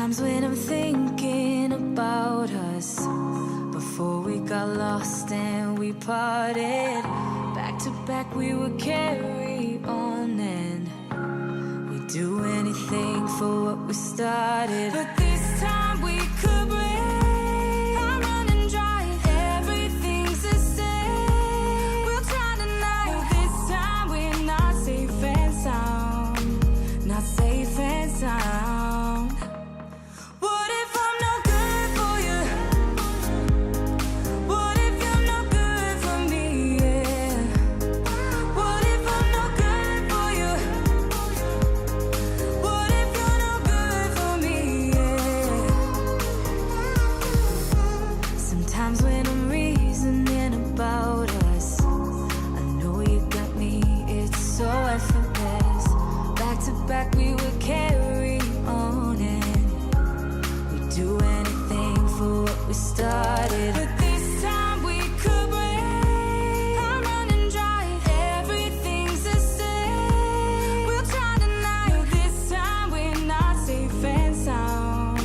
Sometimes when I'm thinking about us, before we got lost and we parted, back to back we would carry on and we'd do anything for what we started. But this time we could break. I run and drive, everything's the same. We'll try tonight. This time we're not safe and sound. Not safe and sound. What if I'm no good for you? What if you're no good for me? Yeah. What if I'm no good for you? What if you're no good for me? Yeah. Sometimes when I'm reasoning about us, I know you got me, it's so effortless. Back to back we would carry on and we'd do anything for what we started. But this time we could break. I run and drive, everything's the same. We'll try tonight. This time we're not safe and sound.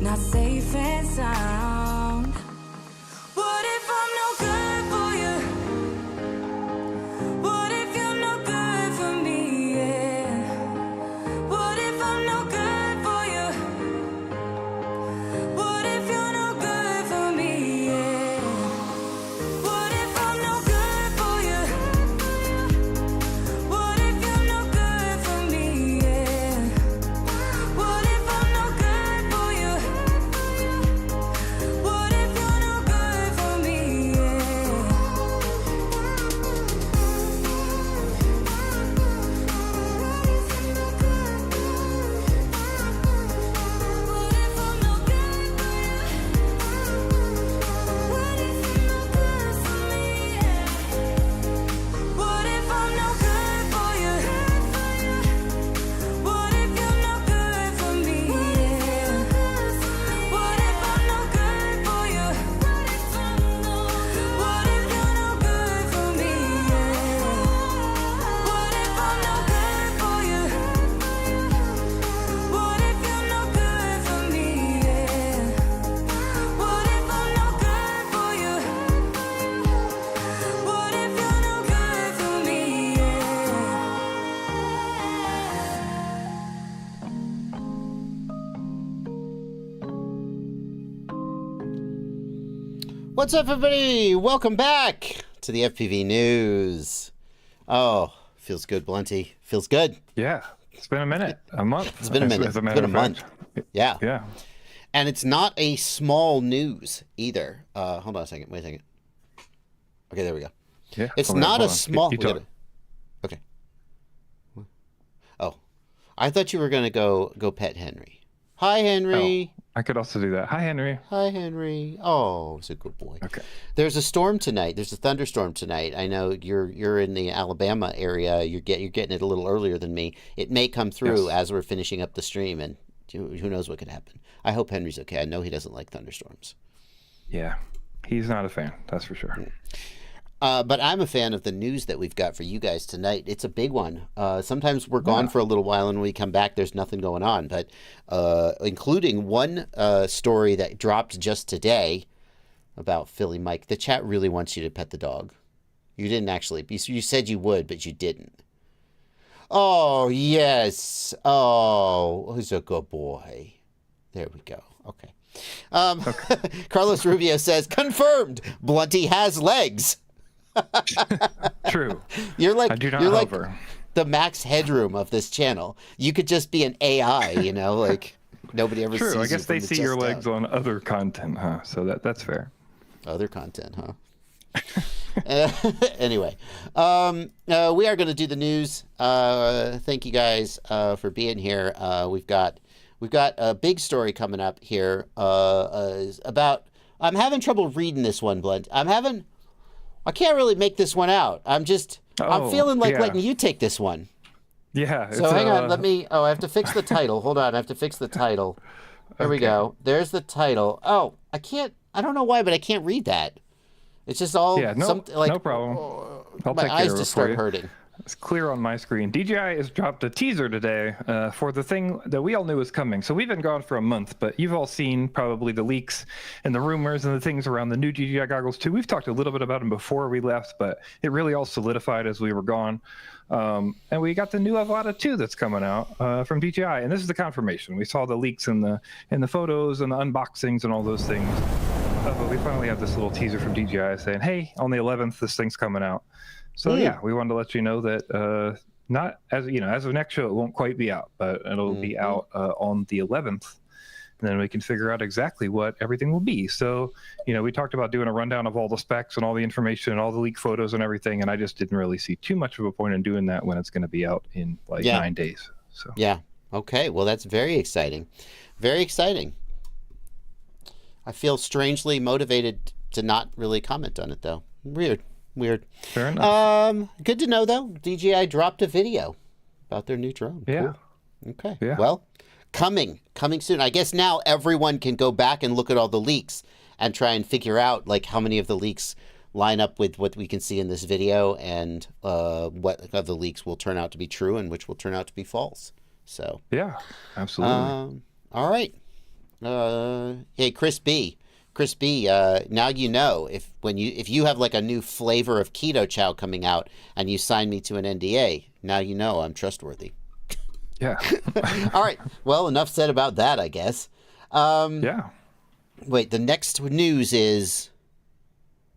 Not safe and sound. What if I'm no good for you? What if you're no good for me? Yeah. What if I'm no good for you? What if you're no good for me? Yeah. What if I'm no good for you? What if you're no good for me? Yeah. What if I'm no good for you? What if you're no good for me? What if I'm no good for you? What if you're no good for me? What if I'm no good for you? What if you're no good for me? What if I'm no good for you? What if you're no good for me? What if I'm no good for you? What if you're no good for me? What if I'm no good for you? What if you're no good for me? What's up, everybody? Welcome back to the FPV News. Oh, feels good, Blunty. Feels good. Yeah, it's been a minute, a month. It's been a minute. As a It's matter been a of month. fact. Yeah. Yeah. And it's not a small news either. Hold on a second. Wait a second. Okay, there we go. Yeah. It's Hold on, not hold a on. small... You we talk. gotta- Okay. Oh. I thought you were going to go pet Henry. Hi, Henry. I could also do that. Hi, Henry. Hi, Henry. Oh, he's a good boy. Okay. There's a storm tonight. There's a thunderstorm tonight. I know you're in the Alabama area. You're getting it a little earlier than me. It may come through Yes. as we're finishing up the stream, and who knows what could happen. I hope Henry's okay. I know he doesn't like thunderstorms. Yeah. He's not a fan, that's for sure. But I'm a fan of the news that we've got for you guys tonight. It's a big one. Sometimes we're gone for a little while, and when we come back, there's nothing going on. But including one story that dropped just today about Philly Mike. The chat really wants you to pet the dog. You didn't actually. You said you would, but you didn't. Oh, yes. Oh, who's a good boy. There we go. Okay. Carlos Rubio says, confirmed, Blunty has legs. True. You're like I do not you're like hover. the Max Headroom of this channel. You could just be an AI, like nobody ever sees True. I you guess from they the see your chest legs down. on other content, huh? So that's fair. Other content, huh? Anyway, we are going to do the news. Thank you guys for being here. We've got a big story coming up here about. I'm having trouble reading this one, Blunt. I can't really make this one out. I'm feeling like letting you take this one. Yeah. So hang on, I have to fix the title. Hold on, I have to fix the title. There we go. There's the title. Oh, I don't know why, but I can't read that. It's just all Yeah, no, something like no problem. I'll my take care eyes of it just for start you. hurting. it's clear on my screen. DJI has dropped a teaser today for the thing that we all knew was coming. So we've been gone for a month, but you've all seen probably the leaks and the rumors and the things around the new DJI goggles too. We've talked a little bit about them before we left, but it really all solidified as we were gone. And we got the new Avata 2 that's coming out from DJI, and this is the confirmation. We saw the leaks in the photos and the unboxings and all those things. But we finally have this little teaser from DJI saying, hey, on the 11th, this thing's coming out. So yeah, we wanted to let you know that not as as of next show, it won't quite be out, but it'll be out on the 11th. And then we can figure out exactly what everything will be. So, we talked about doing a rundown of all the specs and all the information and all the leak photos and everything. And I just didn't really see too much of a point in doing that when it's going to be out in 9 days. So yeah. Okay. Well, that's very exciting. Very exciting. I feel strangely motivated to not really comment on it, though. Weird. Fair enough. Good to know, though. DJI dropped a video about their new drone. Yeah. Cool. Okay. Yeah. Well, coming soon. I guess now everyone can go back and look at all the leaks and try and figure out how many of the leaks line up with what we can see in this video, and what of the leaks will turn out to be true and which will turn out to be false. So yeah, absolutely. All right. Hey, Chris B. Now if you have a new flavor of keto chow coming out and you sign me to an NDA, now I'm trustworthy. Yeah. All right. Well, enough said about that, I guess. Yeah. Wait, the next news is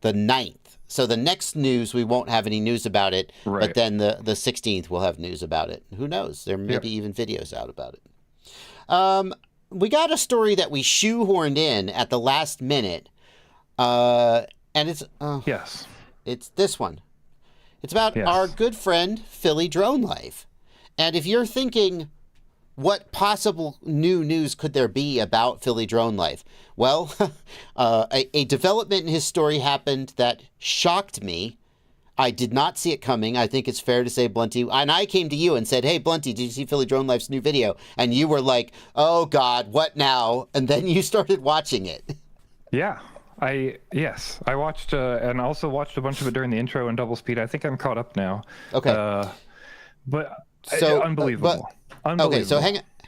the 9th. So the next news, we won't have any news about it, right. But then the 16th we'll have news about it. Who knows? There may be even videos out about it. We got a story that we shoehorned in at the last minute, and it's yes, it's this one. It's about our good friend PhillyDroneLife, and if you're thinking, what possible new news could there be about PhillyDroneLife? Well, a development in his story happened that shocked me. I did not see it coming. I think it's fair to say, Blunty. And I came to you and said, hey, Blunty, did you see PhillyDroneLife's new video? And you were like, oh, God, what now? And then you started watching it. Yeah. I watched and also watched a bunch of it during the intro in double speed. I think I'm caught up now. Okay. Unbelievable. Unbelievable. Okay, so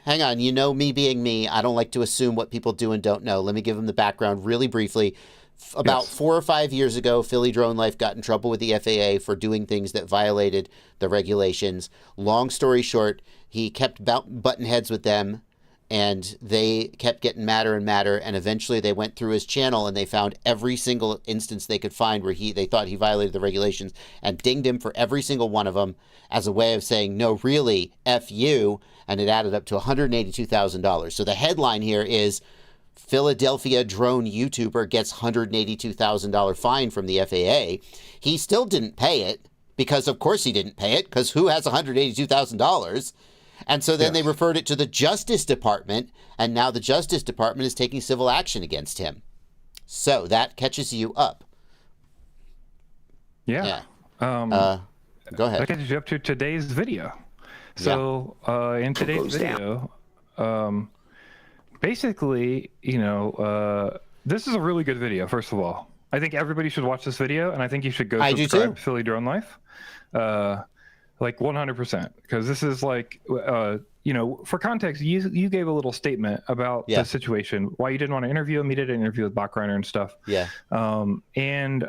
hang on. Me being me, I don't like to assume what people do and don't know. Let me give them the background really briefly. About 4 or 5 years ago, PhillyDroneLife got in trouble with the FAA for doing things that violated the regulations. Long story short, he kept butting heads with them, and they kept getting madder and madder, and eventually they went through his channel and they found every single instance they could find where they thought he violated the regulations, and dinged him for every single one of them as a way of saying, no, really, F you, and it added up to $182,000. So the headline here is, Philadelphia drone YouTuber gets $182,000 fine from the FAA. He still didn't pay it, because of course he didn't pay it, because who has $182,000? And so then they referred it to the Justice Department, and now the Justice Department is taking civil action against him. So that catches you up. Yeah. Go ahead. That catches you up to today's video. So in today's video, basically, this is a really good video, first of all. I think everybody should watch this video, and I think you should go subscribe to PhillyDroneLife. 100%. Because this is for context, you gave a little statement about the situation, why you didn't want to interview him. You did an interview with Bachreiner and stuff. Yeah. And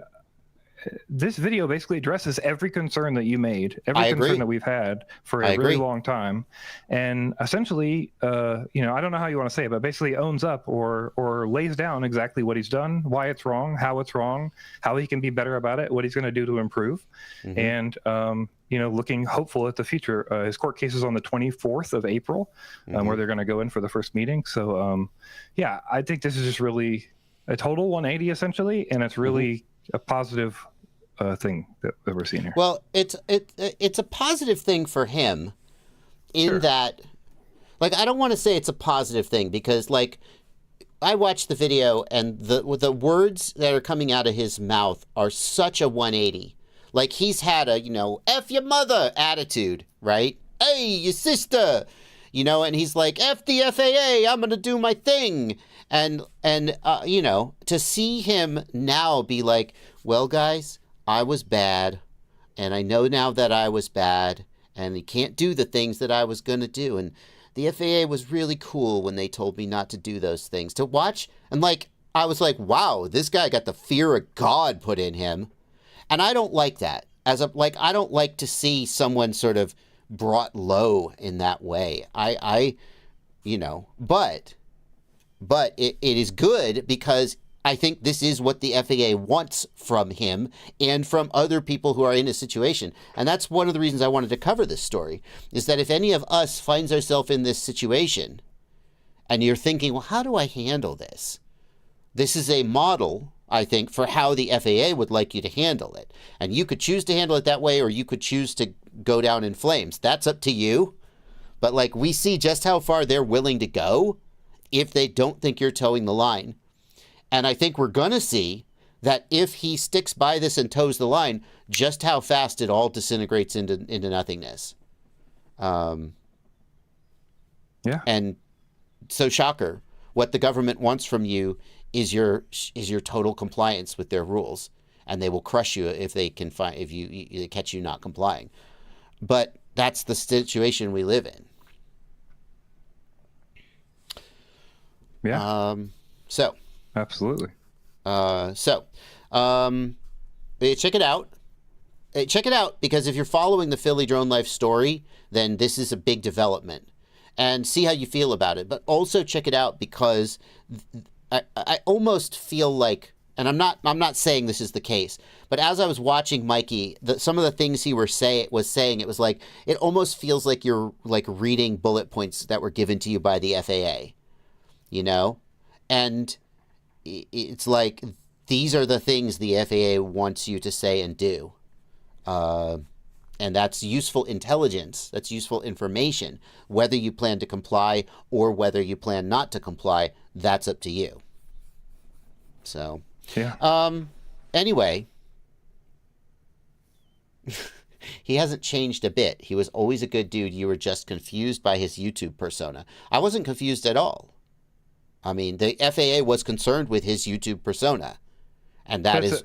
this video basically addresses every concern that you made, every concern that we've had for a really long time, and essentially, I don't know how you want to say it, but basically owns up or lays down exactly what he's done, why it's wrong, how he can be better about it, what he's going to do to improve, and looking hopeful at the future. His court case is on the 24th of April, where they're going to go in for the first meeting. So, I think this is just really a total 180 essentially, and it's really a positive thing that we're seeing here. Well, it's a positive thing for him in that, I don't want to say it's a positive thing, because I watched the video and the words that are coming out of his mouth are such a 180. He's had a, F your mother attitude, right? Hey, your sister, and he's like, F the FAA, I'm going to do my thing. And to see him now be like, well, guys, I was bad, and I know now that I was bad, and he can't do the things that I was going to do. And the FAA was really cool when they told me not to do those things. To watch, and like, I was like, wow, this guy got the fear of God put in him. And I don't like that. I don't like to see someone sort of brought low in that way. But it is good because I think this is what the FAA wants from him and from other people who are in a situation. And that's one of the reasons I wanted to cover this story, is that if any of us finds ourselves in this situation and you're thinking, well, how do I handle this? This is a model, I think, for how the FAA would like you to handle it. And you could choose to handle it that way, or you could choose to go down in flames. That's up to you. But like, we see just how far they're willing to go if they don't think you're towing the line. And I think we're going to see that if he sticks by this and toes the line, just how fast it all disintegrates into nothingness. Yeah. And so, shocker, what the government wants from you is your total compliance with their rules, and they will crush you if they catch you not complying. But that's the situation we live in. Yeah. So. Absolutely. Check it out. Check it out, because if you're following the PhillyDroneLife story, then this is a big development, and see how you feel about it. But also check it out because I almost feel like, and I'm not saying this is the case, but as I was watching Mikey, some of the things he was saying, it was like, it almost feels like you're like reading bullet points that were given to you by the FAA, you know, and it's like, these are the things the FAA wants you to say and do. And that's useful intelligence. That's useful information. Whether you plan to comply or whether you plan not to comply, that's up to you. So, yeah. Anyway, he hasn't changed a bit. He was always a good dude. You were just confused by his YouTube persona. I wasn't confused at all. I mean, the FAA was concerned with his YouTube persona, and that is...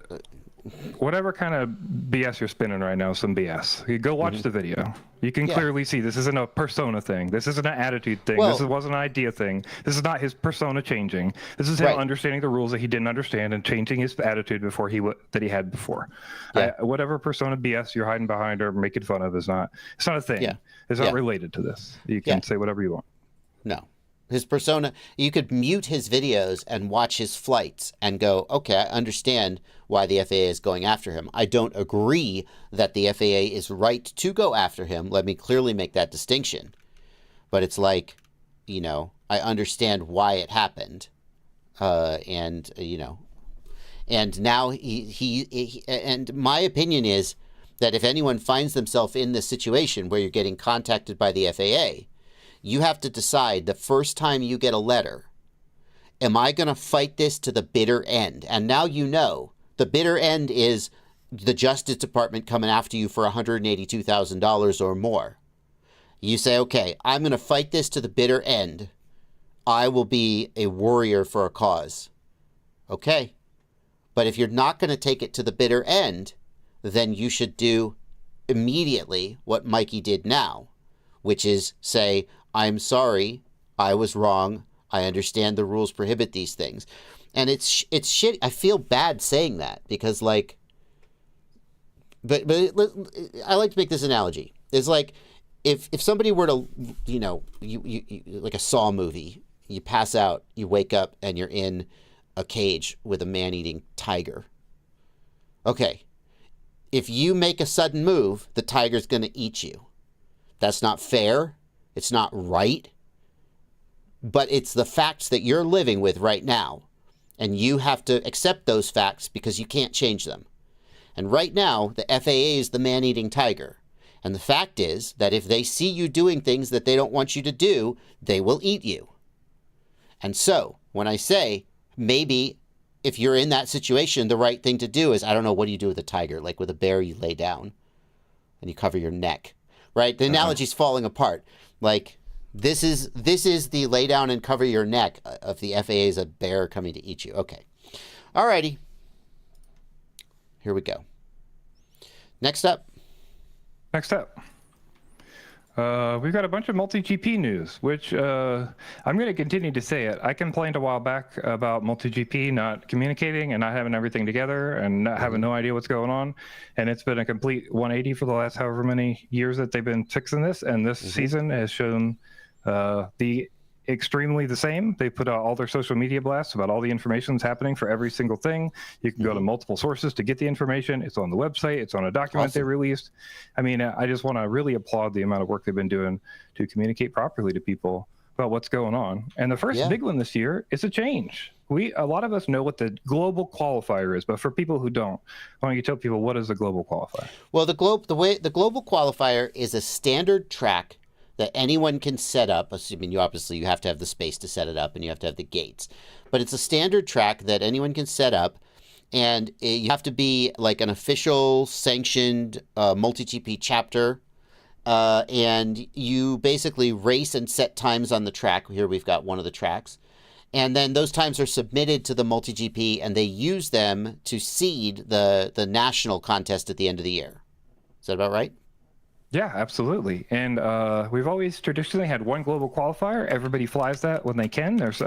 Whatever kind of BS you're spinning right now is some BS. You go watch the video. You can clearly see this isn't a persona thing. This isn't an attitude thing. This wasn't an idea thing. This is not his persona changing. This is him understanding the rules that he didn't understand and changing his attitude before that he had before. Yeah. Whatever persona BS you're hiding behind or making fun of it's not a thing. Yeah. It's not related to this. You can say whatever you want. No. His persona, you could mute his videos and watch his flights and go, okay, I understand why the FAA is going after him. I don't agree that the FAA is right to go after him. Let me clearly make that distinction. But it's like, you know, I understand why it happened. And now and my opinion is that if anyone finds themselves in this situation where you're getting contacted by the FAA, you have to decide the first time you get a letter, am I going to fight this to the bitter end? And now you know the bitter end is the Justice Department coming after you for $182,000 or more. You say, okay, I'm going to fight this to the bitter end. I will be a warrior for a cause. Okay. But if you're not going to take it to the bitter end, then you should do immediately what Mikey did now, which is say, I'm sorry, I was wrong. I understand the rules prohibit these things. And it's shit. I feel bad saying that because, like, but I like to make this analogy. It's like if somebody were to, you know, you like a Saw movie, you pass out, you wake up, and you're in a cage with a man-eating tiger. Okay, if you make a sudden move, the tiger's going to eat you. That's not fair. It's not right. But it's the facts that you're living with right now. And you have to accept those facts because you can't change them. And right now, the FAA is the man-eating tiger. And the fact is that if they see you doing things that they don't want you to do, they will eat you. And so, when I say, maybe if you're in that situation, the right thing to do is, I don't know, what do you do with a tiger? Like with a bear, you lay down and you cover your neck. Right? The analogy's falling apart. Like, this is the lay down and cover your neck of the FAA is a bear coming to eat you. Okay. Alrighty. Here we go. Next up, next up. We've got a bunch of MultiGP news, which I'm going to continue to say it. I complained a while back about MultiGP not communicating and not having everything together and not having no idea what's going on. And it's been a complete 180 for the last however many years that they've been fixing this. And this season has shown extremely the same. They put out all their social media blasts about all the information that's happening for every single thing. You can go to multiple sources to get the information. It's on the website. It's on a document they released. I mean, I just want to really applaud the amount of work they've been doing to communicate properly to people about what's going on. And the first big one this year is a change. A lot of us know what the global qualifier is, but for people who don't, why don't you tell people what is the global qualifier? Well, the global qualifier is a standard track that anyone can set up, assuming you have to have the space to set it up and you have to have the gates. But it's a standard track that anyone can set up, and you have to be like an official sanctioned MultiGP chapter, and you basically race and set times on the track. Here we've got one of the tracks. And then those times are submitted to the MultiGP, and they use them to seed the national contest at the end of the year. Is that about right? Yeah, absolutely. And we've always traditionally had one global qualifier. Everybody flies that when they can. There's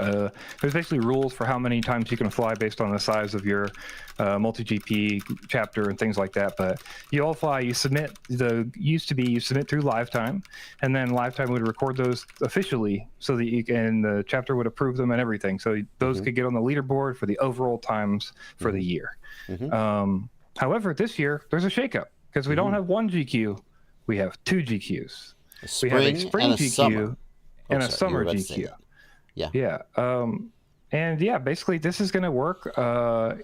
basically rules for how many times you can fly based on the size of your MultiGP chapter and things like that. But you all fly, you submit, you submit through Lifetime, and then Lifetime would record those officially so that the chapter would approve them and everything. So those could get on the leaderboard for the overall times for the year. However, this year, there's a shakeup because we don't have one GQ. We have two GQs. We have a spring GQ and a summer GQ. Yeah. Basically this is going to work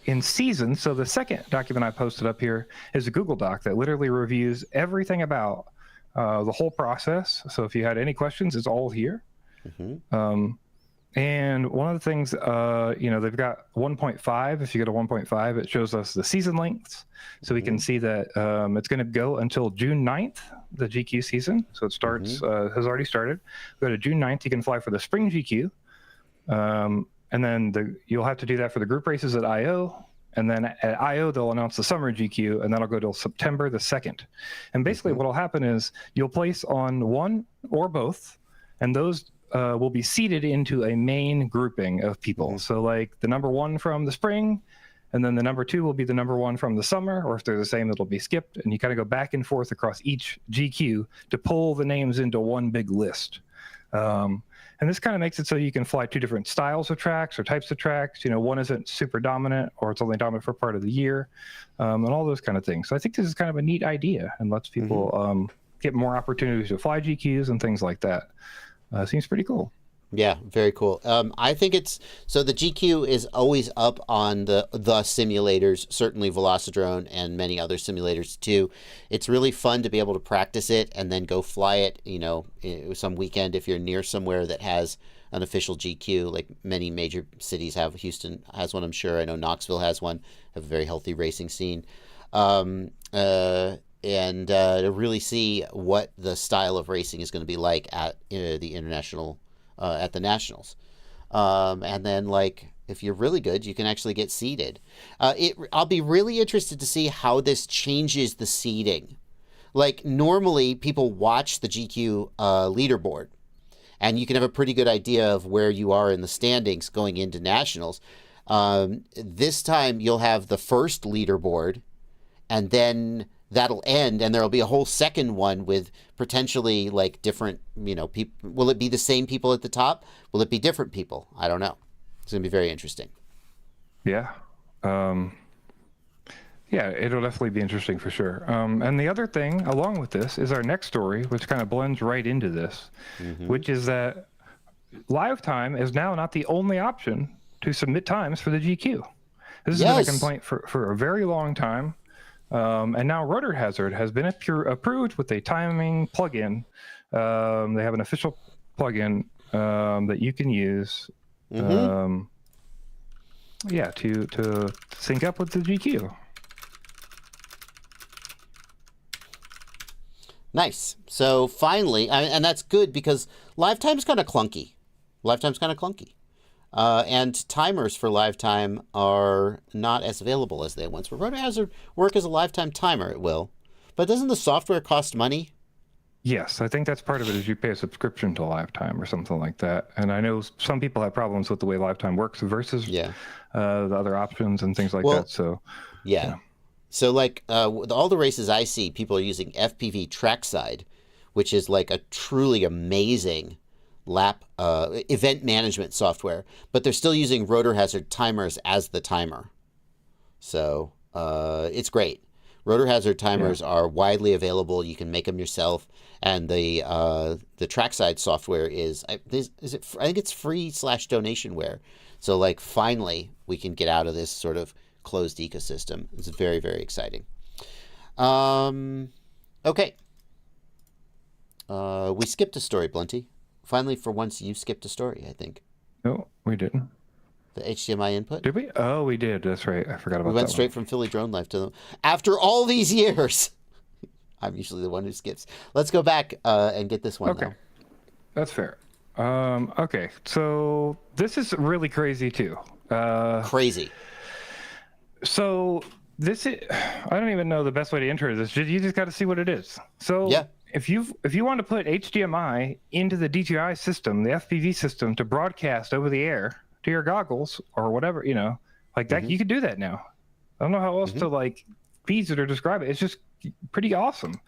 in season. So the second document I posted up here is a Google Doc that literally reviews everything about the whole process. So if you had any questions, it's all here. And one of the things, they've got 1.5. If you go to 1.5, it shows us the season lengths. So we can see that it's going to go until June 9th, the GQ season. So it starts, has already started. Go to June 9th, you can fly for the spring GQ. And then you'll have to do that for the group races at I.O. And then at I.O., they'll announce the summer GQ, and that'll go till September the 2nd. And basically what'll happen is you'll place on one or both, and those will be seeded into a main grouping of people. So like the number one from the spring, and then the number two will be the number one from the summer, or if they're the same, it'll be skipped. And you kind of go back and forth across each GQ to pull the names into one big list. And this kind of makes it so you can fly two different styles of tracks or types of tracks. One isn't super dominant, or it's only dominant for part of the year, and all those kind of things. So I think this is kind of a neat idea and lets people get more opportunities to fly GQs and things like that. Seems pretty cool. Yeah, very cool. I think the GQ is always up on the simulators, certainly Velocidrone and many other simulators too. It's really fun to be able to practice it and then go fly it, some weekend if you're near somewhere that has an official GQ, like many major cities have. Houston has one, I'm sure. I know Knoxville has one, have a very healthy racing scene. And to really see what the style of racing is going to be like at the international, at the nationals. And then, if you're really good, you can actually get seeded. I'll be really interested to see how this changes the seeding. Like, normally, people watch the GQ leaderboard, and you can have a pretty good idea of where you are in the standings going into nationals. This time, you'll have the first leaderboard, and then that'll end, and there'll be a whole second one with potentially different, people. Will it be the same people at the top? Will it be different people? I don't know. It's going to be very interesting. Yeah. It'll definitely be interesting for sure. And the other thing along with this is our next story, which kind of blends right into this, which is that Lifetime is now not the only option to submit times for the GQ. This has been a complaint for a very long time. And now Rotor Hazard has been approved with a timing plugin. They have an official plugin that you can use to sync up with the GQ. Nice. So finally, and that's good because Lifetime's kind of clunky. And timers for Lifetime are not as available as they once were. Rotor Hazard work as a Lifetime timer, it will, But doesn't the software cost money? Yes, I think that's part of it is you pay a subscription to Lifetime or something like that. And I know some people have problems with the way Lifetime works versus the other options and things like that. So yeah. So like with all the races I see, people are using FPV Trackside, which is like a truly amazing event management software, but they're still using Rotor Hazard timers as the timer. So it's great. Rotor Hazard timers are widely available. You can make them yourself, and the Trackside software is I think it's free/donationware. So like finally we can get out of this sort of closed ecosystem. It's very, very exciting. Okay. We skipped a story, Blunty. Finally, for once, you skipped a story, I think. No, we didn't. The HDMI input? Did we? Oh, we did. That's right. I forgot about that. We went straight from PhillyDroneLife to them. After all these years. I'm usually the one who skips. Let's go back and get this one. Okay. Now. That's fair. Okay. So this is really crazy, too. Crazy. So this is, I don't even know the best way to enter this. You just got to see what it is. So if you want to put HDMI into the DJI system, the FPV system, to broadcast over the air to your goggles or whatever, like that, you can do that now. I don't know how else to like piece it or describe it. It's just pretty awesome.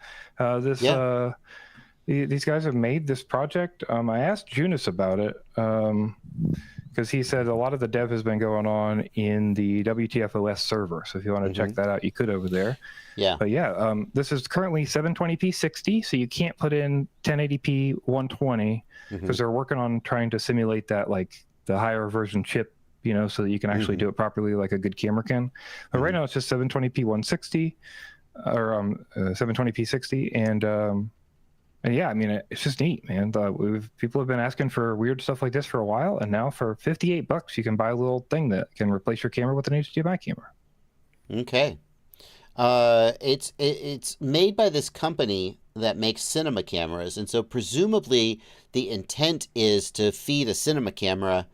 These guys have made this project. I asked Junus about it because he said a lot of the dev has been going on in the WTFOS server. So if you want to check that out, you could over there. Yeah. But this is currently 720p 60, so you can't put in 1080p 120 because they're working on trying to simulate that, like the higher version chip, so that you can actually do it properly like a good camera can. But right now it's just 720p 160 or 720p 60, and yeah, I mean, it's just neat, man. People have been asking for weird stuff like this for a while, and now for $58, you can buy a little thing that can replace your camera with an HDMI camera. Okay. It's made by this company that makes cinema cameras, and so presumably the intent is to feed a cinema camera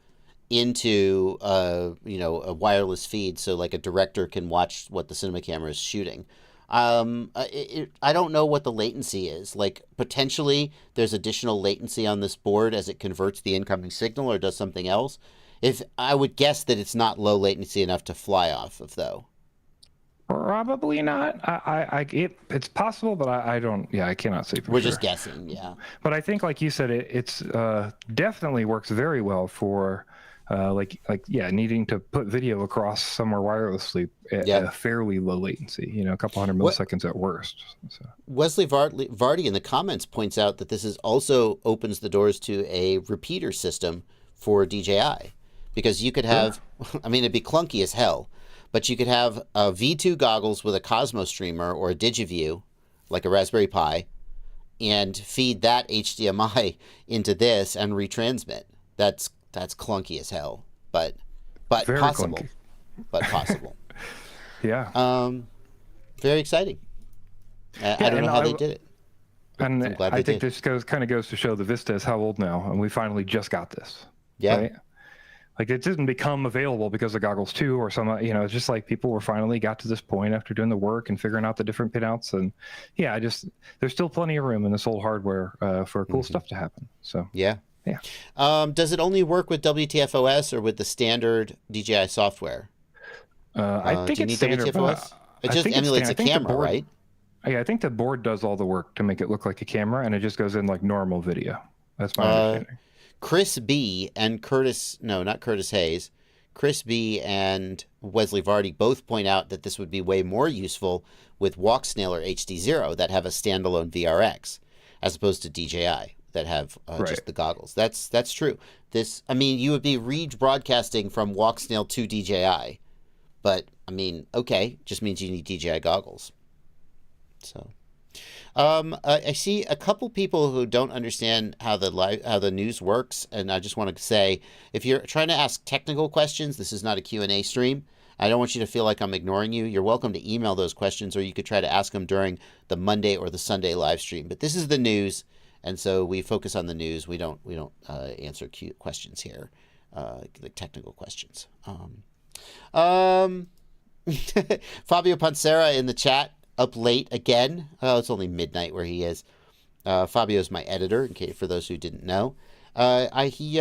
into a wireless feed, so like a director can watch what the cinema camera is shooting. I don't know what the latency is. Like, potentially there's additional latency on this board as it converts the incoming signal or does something else. If I would guess that it's not low latency enough to fly off of, though. Probably not. It's possible, but I don't. Yeah, I cannot say for sure. We're just guessing. Yeah. But I think, like you said, it's definitely works very well for. Needing to put video across somewhere wirelessly at a fairly low latency, a couple hundred milliseconds at worst. So. Wesley Vardy in the comments points out that this is also opens the doors to a repeater system for DJI, because you could have, I mean, it'd be clunky as hell, but you could have a V2 goggles with a Cosmo streamer or a DigiView, like a Raspberry Pi, and feed that HDMI into this and retransmit. That's clunky as hell, but very possible. Clunky. But possible. Yeah. Very exciting. I don't know how they did it. And I think this kind of goes to show the Vista is how old now, and we finally just got this. Yeah. Right? Like, it didn't become available because of Goggles 2 or some, it's just like people were finally got to this point after doing the work and figuring out the different pinouts. And there's still plenty of room in this old hardware for cool stuff to happen. So, yeah. Yeah. Does it only work with WTFOS or with the standard DJI software? I think it's standard. It just emulates a camera, right? Yeah, I think the board does all the work to make it look like a camera, and it just goes in like normal video. That's my understanding. Chris B and Chris B and Wesley Vardy both point out that this would be way more useful with Walksnail or HD0 that have a standalone VRX, as opposed to DJI that have just the goggles. That's true. You would be rebroadcasting from Walksnail to DJI, but just means you need DJI goggles. So, I see a couple people who don't understand how the news works, and I just want to say, if you're trying to ask technical questions, this is not a Q&A stream. I don't want you to feel like I'm ignoring you. You're welcome to email those questions, or you could try to ask them during the Monday or the Sunday live stream. But this is the news. And so we focus on the news. We don't answer questions here, like technical questions. Fabio Pansera in the chat up late again. Oh, it's only midnight where he is. Fabio's my editor, in case for those who didn't know. He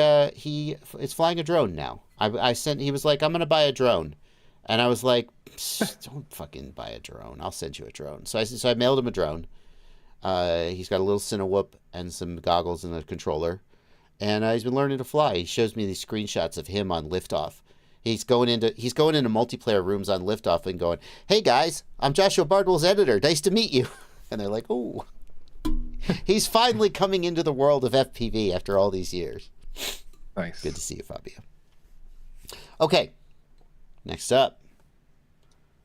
is flying a drone now. He was like, I'm gonna buy a drone, and I was like, don't fucking buy a drone. I'll send you a drone. So I mailed him a drone. He's got a little Cinewhoop and some goggles and a controller, and he's been learning to fly. He shows me these screenshots of him on liftoff. He's going into multiplayer rooms on liftoff and going, "Hey guys, I'm Joshua Bardwell's editor. Nice to meet you." And they're like, "Oh." He's finally coming into the world of FPV after all these years. Nice. Good to see you, Fabio. Okay. Next up.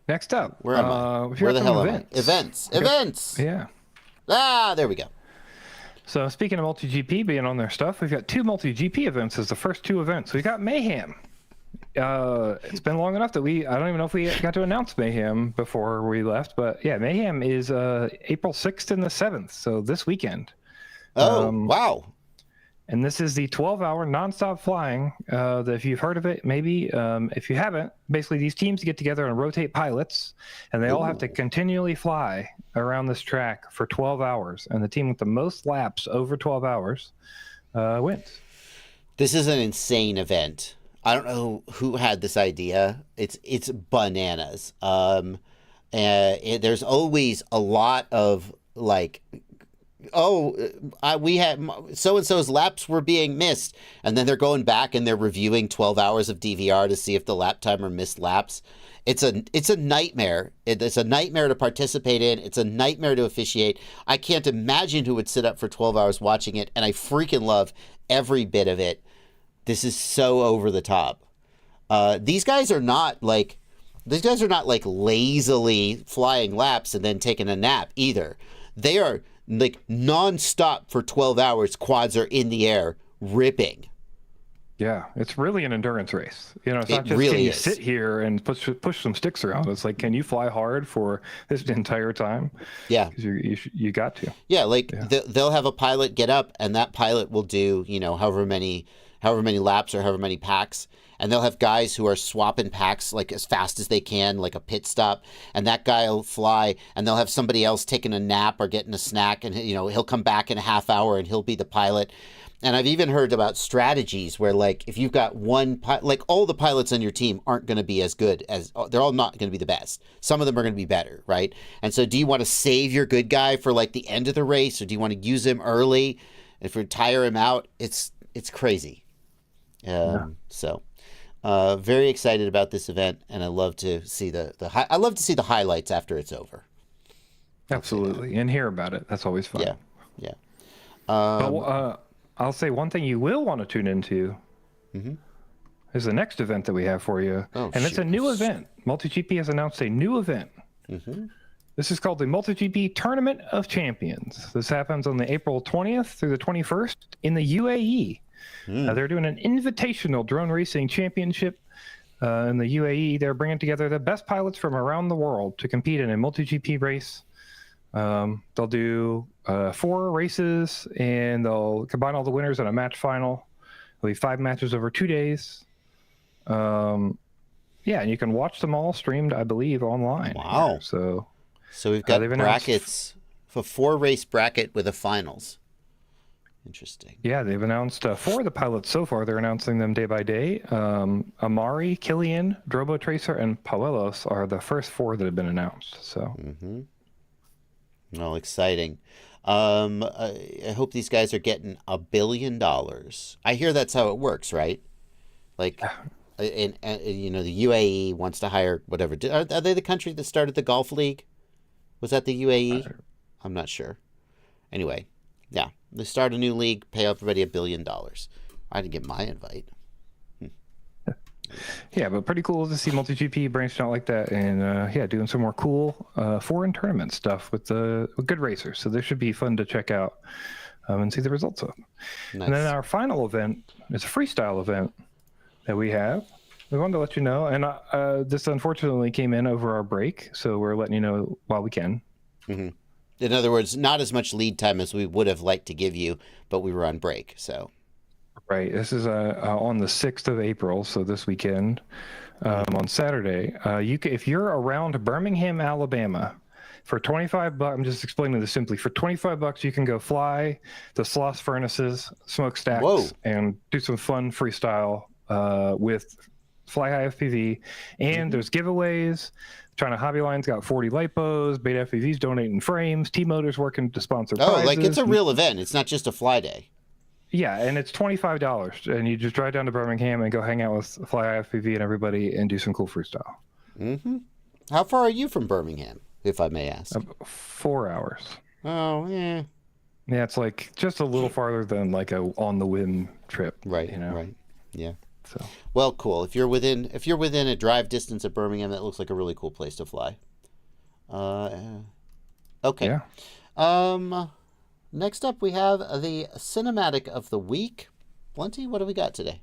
Where am I? Where the hell am I? Events. Yeah. There we go. So speaking of MultiGP being on their stuff, we've got 2 MultiGP events as the first 2 events. We got Mayhem. It's been long enough that I don't even know if we got to announce Mayhem before we left, but yeah, Mayhem is April 6th and the 7th, so this weekend. Oh, wow. And this is the 12-hour nonstop flying. If you've heard of it, maybe. If you haven't, basically these teams get together and rotate pilots, and they all have to continually fly around this track for 12 hours, and the team with the most laps over 12 hours wins. This is an insane event. I don't know who had this idea. It's bananas. And there's always a lot of like, we had so-and-so's laps were being missed. And then they're going back and they're reviewing 12 hours of DVR to see if the lap timer missed laps. It's a nightmare. It's a nightmare to participate in. It's a nightmare to officiate. I can't imagine who would sit up for 12 hours watching it. And I freaking love every bit of it. This is so over the top. These guys are not like lazily flying laps and then taking a nap either. They are like nonstop for 12 hours. Quads are in the air, ripping. Yeah, it's really an endurance race. It's not just can you sit here and push some sticks around. It's like, can you fly hard for this entire time? Yeah, because you got to. Yeah, they'll have a pilot get up, and that pilot will do however many laps or however many packs, and they'll have guys who are swapping packs like as fast as they can, like a pit stop, and that guy will fly, and they'll have somebody else taking a nap or getting a snack, and he'll come back in a half hour and he'll be the pilot. And I've even heard about strategies where, like, if you've got one like all the pilots on your team aren't going to be as good as they're all not going to be the best. Some of them are going to be better, right? And so do you want to save your good guy for like the end of the race, or do you want to use him early and tire him out? It's crazy. So very excited about this event, and I love to see I love to see the highlights after it's over. Absolutely, and hear about it. That's always fun. Yeah. I'll say one thing you will want to tune into is the next event that we have for you, it's a new event. MultiGP has announced a new event. This is called the MultiGP Tournament of Champions. This happens on the April 20th through the 21st in the UAE. They're doing an invitational drone racing championship in the UAE. They're bringing together the best pilots from around the world to compete in a MultiGP race. They'll do 4 races, and they'll combine all the winners in a match final. There'll be 5 matches over 2 days. And you can watch them all streamed, I believe, online. Wow. Here. So we've got brackets, a 4-race bracket with a finals. Interesting. Yeah, they've announced 4 of the pilots so far. They're announcing them day by day. Amari, Killian, Drobo Tracer, and Pawelos are the first 4 that have been announced. So. Well, exciting. I hope these guys are getting $1 billion. I hear that's how it works, right? Like, the UAE wants to hire whatever. Are they the country that started the golf league? Was that the UAE? I'm not sure. Anyway, yeah, they start a new league, pay everybody $1 billion. I didn't get my invite. Yeah, but pretty cool to see MultiGP branching out like that, and doing some more cool foreign tournament stuff with good racers. So this should be fun to check out and see the results of. Nice. And then our final event is a freestyle event that we have. We wanted to let you know, and this unfortunately came in over our break, so we're letting you know while we can. In other words, not as much lead time as we would have liked to give you, but we were on break, so. Right. This is on the 6th of April, so this weekend, on Saturday. If you're around Birmingham, Alabama, For 25 bucks, I'm just explaining this simply. For 25 bucks, you can go fly the Sloss furnaces, smokestacks, Whoa. and do some fun freestyle with Fly High FPV. And there's giveaways. China Hobby Line's got 40 lipos. Beta FPV's donating frames. T-Motors working to sponsor prizes. Like it's a real event. It's not just a fly day. Yeah, and it's $25. And you just drive down to Birmingham and go hang out with Fly High FPV and everybody and do some cool freestyle. Mm-hmm. How far are you from Birmingham, if I may ask? 4 hours. Oh, yeah. Yeah, it's like just a little farther than like a on the whim trip. Right. You know? Right. Yeah. So. Well, cool. If you're within a drive distance of Birmingham, that looks like a really cool place to fly. Okay. Yeah. Next up, we have the cinematic of the week. Blunty, what do we got today?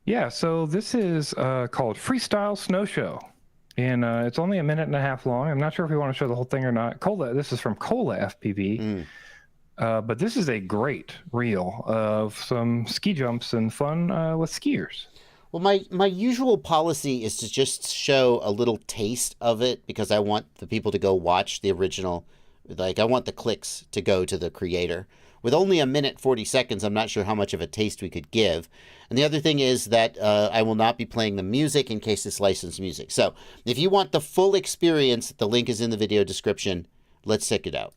Yeah, so this is called Freestyle Snowshow. And it's only a minute and a half long. I'm not sure if we want to show the whole thing or not. This is from ColaFPV. But this is a great reel of some ski jumps and fun with skiers. Well, my usual policy is to just show a little taste of it because I want the people to go watch the original. Like, I want the clicks to go to the creator. With only a minute 40 seconds, I'm not sure how much of a taste we could give. And the other thing is that I will not be playing the music in case it's licensed music. So if you want the full experience, the link is in the video description. Let's check it out.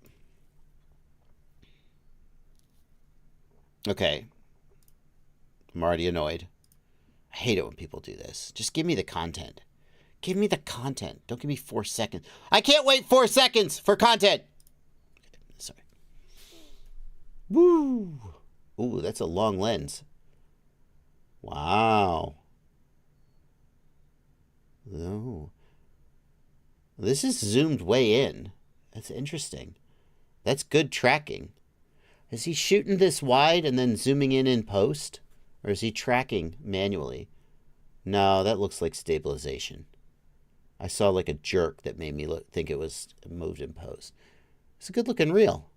Okay. I'm already annoyed. I hate it when people do this. Just give me the content. Give me the content. Don't give me 4 seconds. I can't wait 4 seconds for content. Sorry. Woo! Ooh, that's a long lens. Wow. Oh. This is zoomed way in. That's interesting. That's good tracking. Is he shooting this wide and then zooming in post? Or is he tracking manually? No, that looks like stabilization. I saw like a jerk that made me think it was moved in post. It's a good looking reel.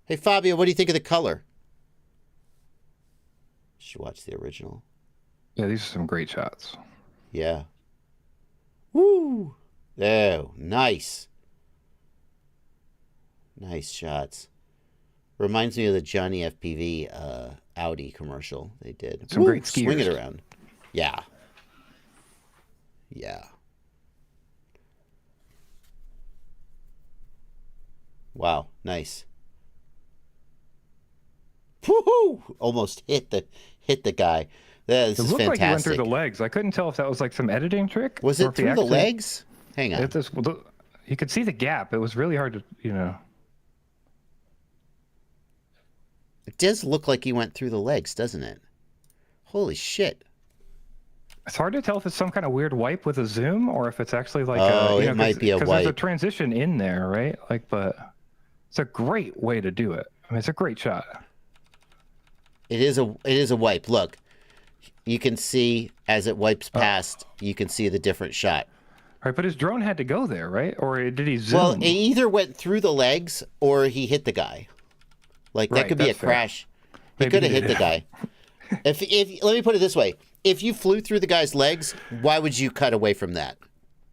Hey, Fabio, what do you think of the color? You should watch the original. Yeah, these are some great shots. Yeah. Woo! Oh, nice. Nice shots. Reminds me of the Johnny FPV Audi commercial they did. Some great skiers. Swing it around. Yeah. Yeah. Wow, nice. Woohoo! Almost hit the guy. This is fantastic. It looked like he went through the legs. I couldn't tell if that was like some editing trick. Was it through the legs? Hang on. You could see the gap. It was really hard to, It does look like he went through the legs, doesn't it? Holy shit. It's hard to tell if it's some kind of weird wipe with a zoom or if it's actually like it might be a wipe. Because there's a transition in there, right? But it's a great way to do it. I mean, it's a great shot. It is a wipe. Look, you can see as it wipes past, you can see the different shot. Right, but his drone had to go there, right? Or did he zoom? Well, it either went through the legs or he hit the guy. Like, that could be a crash. He could have hit the guy. If let me put it this way. If you flew through the guy's legs, why would you cut away from that?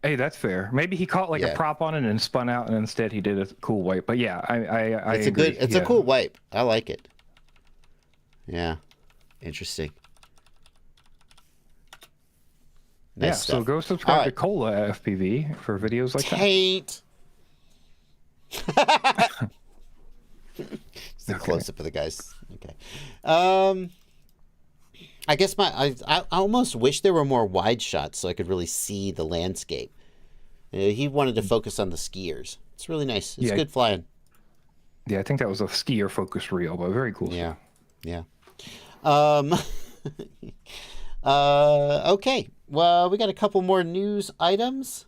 Hey, that's fair. Maybe he caught like a prop on it and spun out, and instead he did a cool wipe. But yeah, I agree. It's a cool wipe. I like it. Yeah, interesting. Nice stuff. So go subscribe to ColaFPV for videos like that. It's the close-up of the guys. Okay. I guess I almost wish there were more wide shots so I could really see the landscape. He wanted to focus on the skiers. It's really nice. It's good flying. Yeah, I think that was a skier-focused reel, but very cool. Yeah, yeah. Okay. Well, we got a couple more news items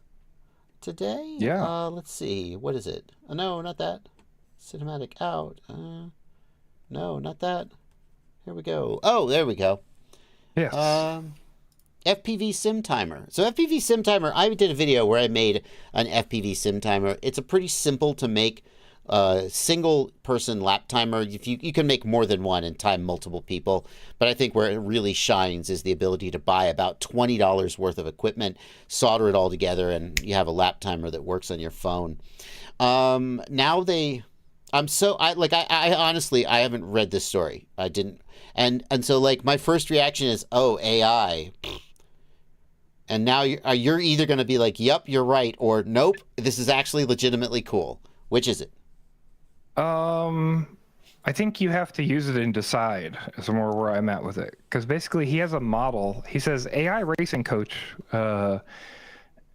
today. Yeah. Let's see. What is it? Oh, no, not that. Cinematic out. No, not that. Here we go. Oh, there we go. Yes. FPV Sim Timer. So FPV Sim Timer, I did a video where I made an FPV Sim Timer. It's a pretty simple to make single person lap timer. If you can make more than one and time multiple people, but I think where it really shines is the ability to buy about $20 worth of equipment, solder it all together, and you have a lap timer that works on your phone. Now I honestly, I haven't read this story. I didn't. And so like my first reaction is, oh, AI. And now you're either going to be like, yep, you're right, or nope, this is actually legitimately cool. Which is it? I think you have to use it and decide is more where I'm at with it. Because basically he has a model. He says AI racing coach. So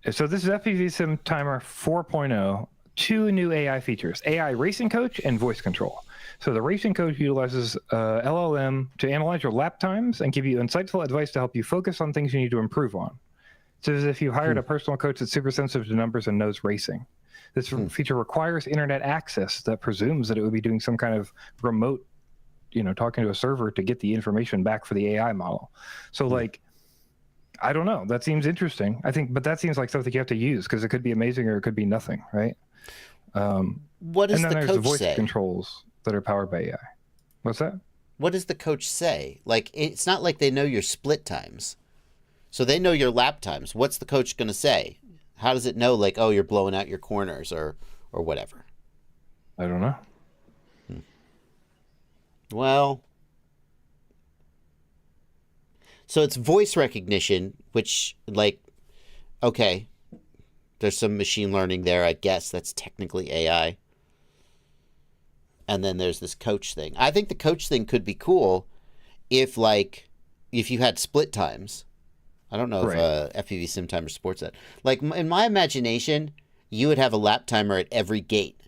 this is FPV Sim Timer 4.0. 2 new AI features, AI racing coach and voice control. So the racing coach utilizes LLM to analyze your lap times and give you insightful advice to help you focus on things you need to improve on. So as if you hired a personal coach that's super sensitive to numbers and knows racing. This feature requires internet access that presumes that it would be doing some kind of remote, talking to a server to get the information back for the AI model. So like, I don't know. That seems interesting. But that seems like something you have to use because it could be amazing or it could be nothing, right? What does and then the there's coach the voice say? Controls that are powered by AI. What's that? What does the coach say? Like, it's not like they know your split times. So they know your lap times. What's the coach going to say? How does it know, like, oh, you're blowing out your corners or whatever? I don't know. Well, so it's voice recognition, which, like, okay, there's some machine learning there, I guess. That's technically AI. And then there's this coach thing. I think the coach thing could be cool if you had split times. I don't know if FPV Sim Timer supports that. Like, in my imagination, you would have a lap timer at every gate.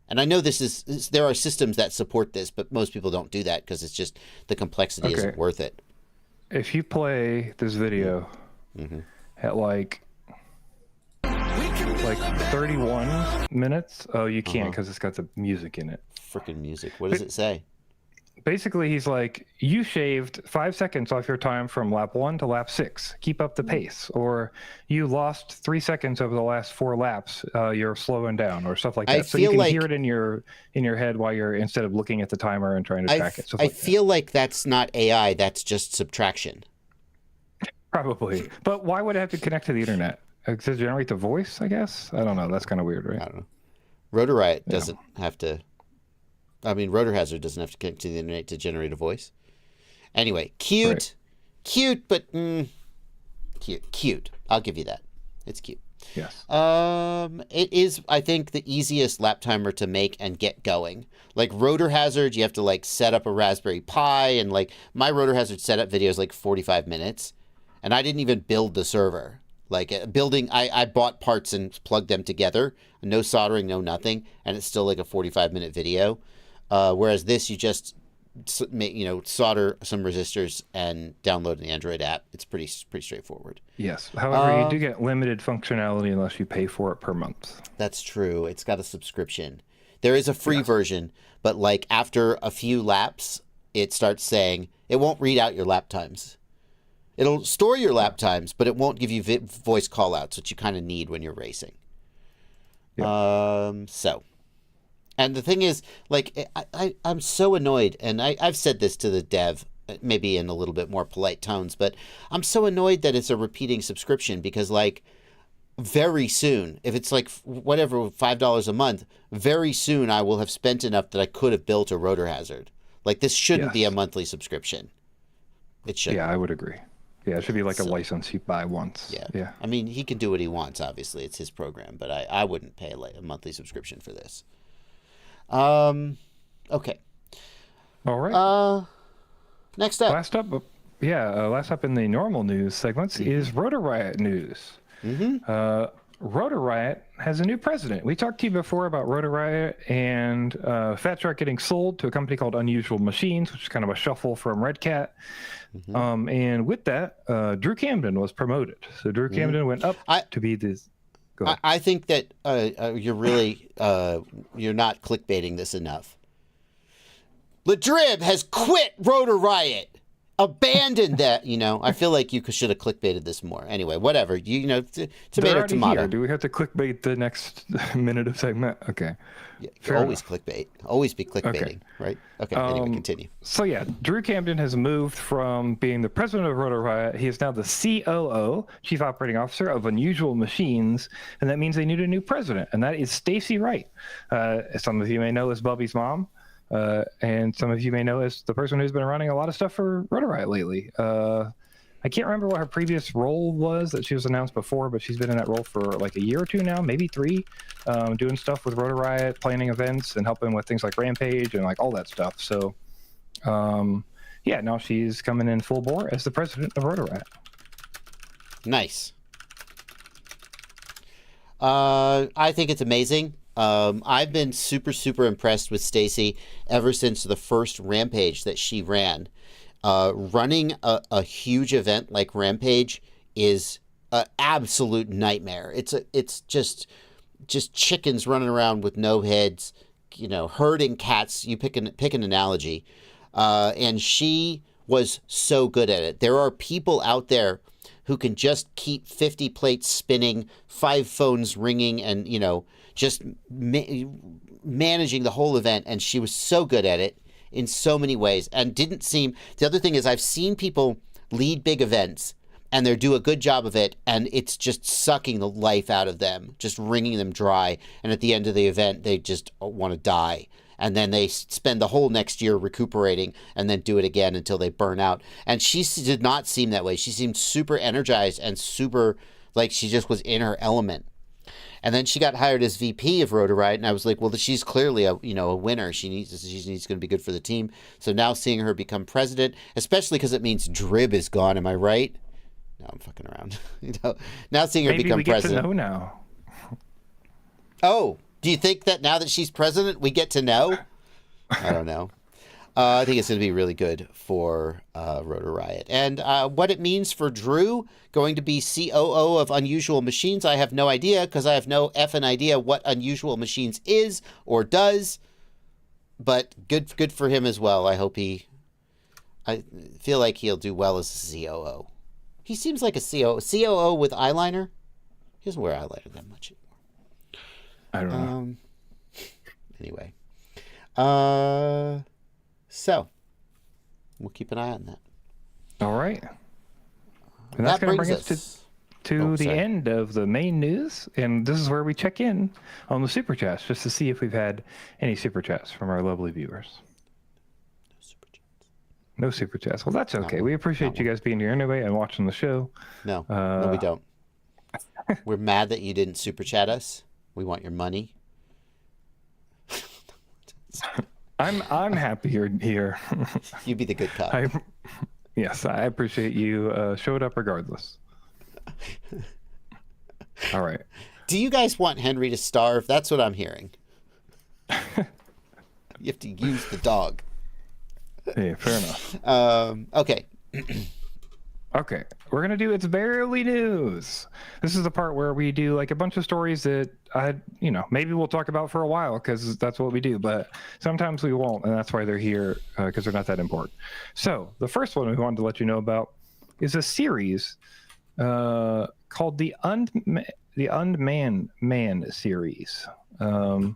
And I know there are systems that support this, but most people don't do that because it's just the complexity isn't worth it. If you play this video at like 31 minutes, you can't because it's got the music in it. Freaking music. What does it say? Basically, he's like, you shaved 5 seconds off your time from lap 1 to lap 6. Keep up the pace. Or you lost 3 seconds over the last 4 laps. You're slowing down, or stuff like that. So you can hear it in your head while you're, instead of looking at the timer and trying to track it. I feel like that's not AI. That's just subtraction. Probably. But why would it have to connect to the internet? To generate the voice, I guess? I don't know. That's kind of weird, right? I don't know. Rotor Riot doesn't have to... I mean, Rotor Hazard doesn't have to connect to the internet to generate a voice. Anyway, cute, but cute. I'll give you that. It's cute. Yes. It is, I think, the easiest lap timer to make and get going. Like Rotor Hazard, you have to set up a Raspberry Pi, and my Rotor Hazard setup video is 45 minutes, and I didn't even build the server. I bought parts and plugged them together, no soldering, no nothing, and it's still a 45-minute video. Whereas this, you just solder some resistors and download an Android app. It's pretty straightforward. Yes. However, you do get limited functionality unless you pay for it per month. That's true. It's got a subscription. There is a free version, but after a few laps, it starts saying it won't read out your lap times. It'll store your lap times, but it won't give you voice callouts, which you kind of need when you're racing. Yeah. And the thing is, I'm so annoyed, and I've said this to the dev, maybe in a little bit more polite tones, but I'm so annoyed that it's a repeating subscription because, very soon, if it's whatever, $5 a month, very soon I will have spent enough that I could have built a Rotor Hazard. This shouldn't be a monthly subscription. It should. Yeah, I would agree. Yeah, it should be a license you buy once. Yeah. I mean, he can do what he wants, obviously. It's his program, but I wouldn't pay a monthly subscription for this. Okay. All right. Next up. Last up in the normal news segments is Rotor Riot news. Rotor Riot has a new president. We talked to you before about Rotor Riot and Fat Shark getting sold to a company called Unusual Machines, which is kind of a shuffle from Red Cat. And with that, Drew Camden was promoted. So Drew Camden went up to be this. I think that you're really you're not clickbaiting this enough. LeDrib has quit Rotor Riot abandon that. I feel like you should have clickbaited this more. Anyway, whatever. Tomato, tomato. Here. Do we have to clickbait the next minute of segment? Okay. Yeah, always clickbait. Always be clickbaiting, right? Okay, anyway, continue. So yeah, Drew Camden has moved from being the president of Rotor Riot. He is now the COO, Chief Operating Officer of Unusual Machines, and that means they need a new president, and that is Stacy Wright. Some of you may know as Bubby's mom, and some of you may know as the person who's been running a lot of stuff for Rotor Riot lately. I can't remember what her previous role was that she was announced before, but she's been in that role for like a year or two now, maybe 3, doing stuff with Rotor Riot, planning events and helping with things like Rampage and like all that stuff. So, yeah, now she's coming in full bore as the president of Rotor Riot. Nice. I think it's amazing. I've been super, super impressed with Stacy ever since the first Rampage that she ran. Running a huge event like Rampage is an absolute nightmare. It's just chickens running around with no heads, herding cats. You pick an analogy, and she was so good at it. There are people out there who can just keep 50 plates spinning, 5 phones ringing, and just managing the whole event. And she was so good at it in so many ways, and didn't seem. The other thing is, I've seen people lead big events and they do a good job of it, and it's just sucking the life out of them, just wringing them dry, and at the end of the event they just want to die, and then they spend the whole next year recuperating and then do it again until they burn out. And she did not seem that way. She seemed super energized and super like she just was in her element. And then she got hired as VP of Rotor Riot, and I was like, well, she's clearly a winner. She's going to be good for the team. So now seeing her become president, especially because it means Drib is gone. Am I right? No, I'm fucking around. Now seeing her become president. Maybe we get to know now. Oh, do you think that now that she's president, we get to know? I don't know. I think it's going to be really good for Rotor Riot. And what it means for Drew going to be COO of Unusual Machines, I have no idea, because I have no effing idea what Unusual Machines is or does. But good for him as well. I feel like he'll do well as a COO. He seems like a COO with eyeliner. He doesn't wear eyeliner that much anymore. I don't know. Anyway. So, we'll keep an eye on that. All right. And that's going to bring us to the end of the main news. And this is where we check in on the Super Chats, just to see if we've had any Super Chats from our lovely viewers. No Super Chats. Well, that's okay. We appreciate you guys being here anyway and watching the show. No, we don't. We're mad that you didn't Super Chat us. We want your money. I'm happy you're here. You be the good cop. Yes, I appreciate you showed up regardless. All right. Do you guys want Henry to starve? That's what I'm hearing. You have to use the dog. Hey, fair enough. Okay. Okay, we're gonna do It's Barely News. This is the part where we do like a bunch of stories that maybe we'll talk about for a while because that's what we do, but sometimes we won't, and that's why they're here, because they're not that important. So the first one we wanted to let you know about is a series called the Unmanned Man series, and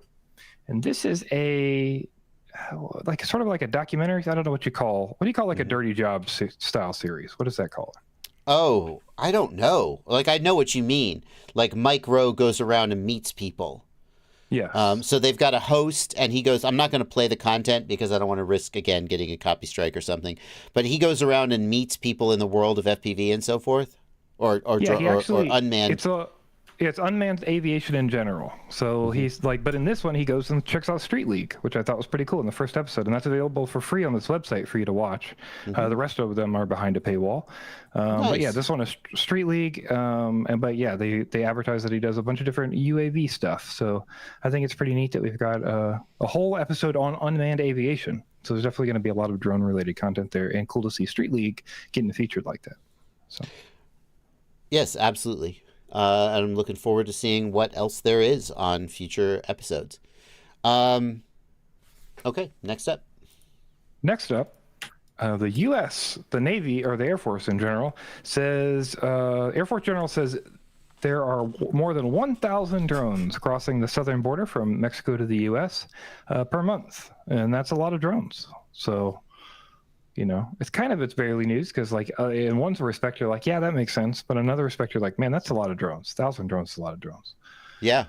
this is a sort of like a documentary. I don't know what do you call like a Dirty Job style series. What is that called? Oh, I don't know. Like, I know what you mean. Like, Mike Rowe goes around and meets people. Yeah. So they've got a host, and he goes, I'm not going to play the content because I don't want to risk, again, getting a copy strike or something. But he goes around and meets people in the world of FPV and so forth? Or unmanned? It's unmanned aviation in general. So he's like, but in this one, he goes and checks out Street League, which I thought was pretty cool in the first episode. And that's available for free on this website for you to watch. The rest of them are behind a paywall. Nice. But yeah, this one is Street League. But yeah, they advertise that he does a bunch of different UAV stuff. So I think it's pretty neat that we've got a whole episode on unmanned aviation. So there's definitely going to be a lot of drone related content there, and cool to see Street League getting featured like that. So yes, absolutely. And I'm looking forward to seeing what else there is on future episodes. Okay, next up. Next up, the U.S., the Navy, or the Air Force in general, says, Air Force General says there are more than 1,000 drones crossing the southern border from Mexico to the U.S. Per month. And that's a lot of drones. So, it's barely news because, like, in one respect, you're like, yeah, that makes sense. But in another respect, you're like, man, that's a lot of drones. 1,000 drones is a lot of drones. Yeah.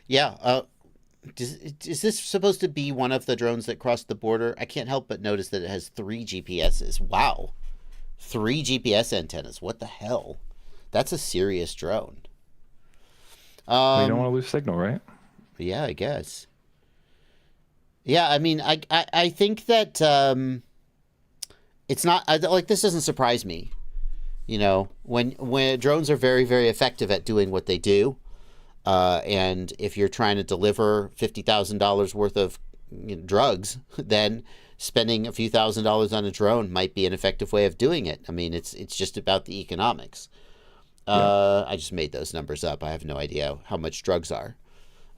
Yeah. Is this supposed to be one of the drones that crossed the border? I can't help but notice that it has 3 GPSs. Wow. 3 GPS antennas. What the hell? That's a serious drone. Well, you don't want to lose signal, right? Yeah, I guess. Yeah, I mean, I think that it's not like, this doesn't surprise me. When drones are very, very effective at doing what they do. And if you're trying to deliver $50,000 worth of drugs, then spending a few $1,000s on a drone might be an effective way of doing it. I mean, it's just about the economics. I just made those numbers up. I have no idea how much drugs are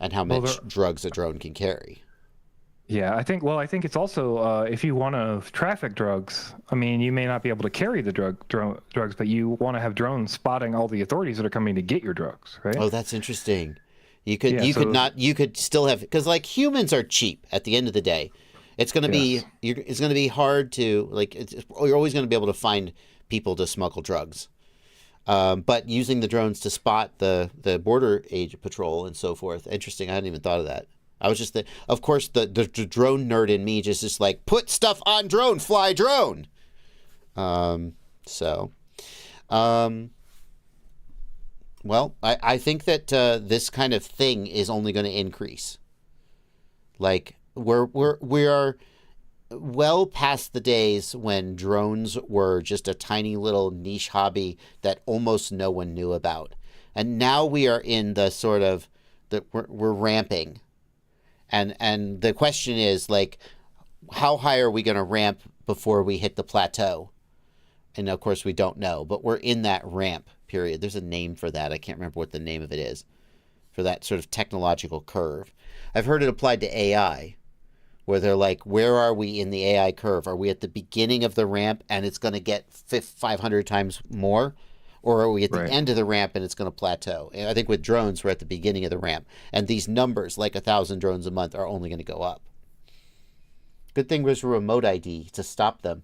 and how much drugs a drone can carry. Yeah, I think it's also, if you want to traffic drugs, I mean, you may not be able to carry the drugs, but you want to have drones spotting all the authorities that are coming to get your drugs, right? Oh, that's interesting. You could still have, because, like, humans are cheap at the end of the day. It's going to be hard to, like, you're always going to be able to find people to smuggle drugs. But using the drones to spot the border age patrol and so forth, interesting. I hadn't even thought of that. I was just, of course, the drone nerd in me just like, put stuff on drone, fly drone. Well, I think that this kind of thing is only going to increase. Like, we are well past the days when drones were just a tiny little niche hobby that almost no one knew about, and now we are in the sort of we're ramping. And the question is, like, how high are we going to ramp before we hit the plateau? And of course we don't know, but we're in that ramp period. There's a name for that. I can't remember what the name of it is, for that sort of technological curve. I've heard it applied to AI, where they're like, where are we in the AI curve? Are we at the beginning of the ramp and it's going to get 500 times more? Or are we at the end of the ramp and it's going to plateau? And I think with drones, we're at the beginning of the ramp. And these numbers, like 1,000 drones a month, are only going to go up. Good thing there's a remote ID to stop them.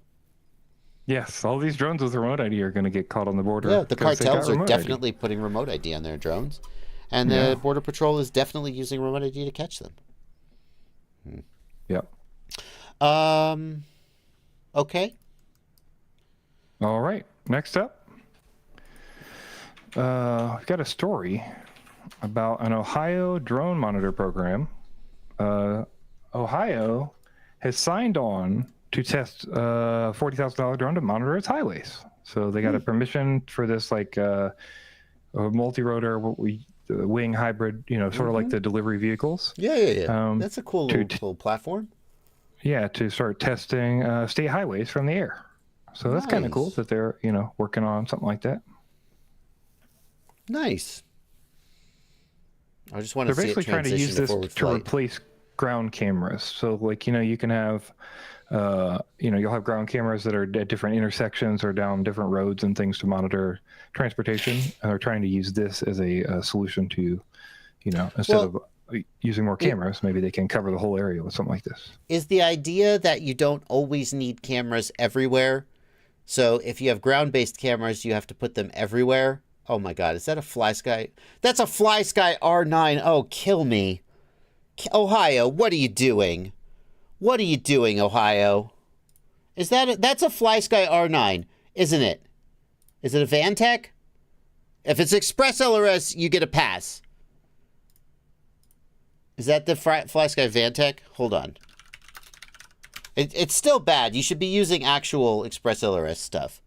Yes, all these drones with remote ID are going to get caught on the border. Yeah, the cartels are definitely putting remote ID on their drones. And the Border Patrol is definitely using remote ID to catch them. Yep. Okay. All right. Next up. We've got a story about an Ohio drone monitor program. Ohio has signed on to test a $40,000 drone to monitor its highways. So they got a permission for this, like, a multi-rotor, wing hybrid, sort of like the delivery vehicles. Yeah. That's a cool little platform. Yeah, to start testing state highways from the air. So that's kind of cool that they're, working on something like that. Nice. I just want to see it transition. They're basically trying to use this to replace ground cameras. So, like, you can have, you'll have ground cameras that are at different intersections or down different roads and things to monitor transportation. And they're trying to use this as a solution to, instead of using more cameras, maybe they can cover the whole area with something like this. Is the idea that you don't always need cameras everywhere? So if you have ground-based cameras, you have to put them everywhere? Oh my God, is that a FlySky? That's a FlySky R9. Oh, kill me. Ohio, what are you doing? What are you doing, Ohio? That's a FlySky R9, isn't it? Is it a Vantech? If it's Express LRS, you get a pass. Is that the FlySky Vantech? Hold on. It's still bad. You should be using actual Express LRS stuff.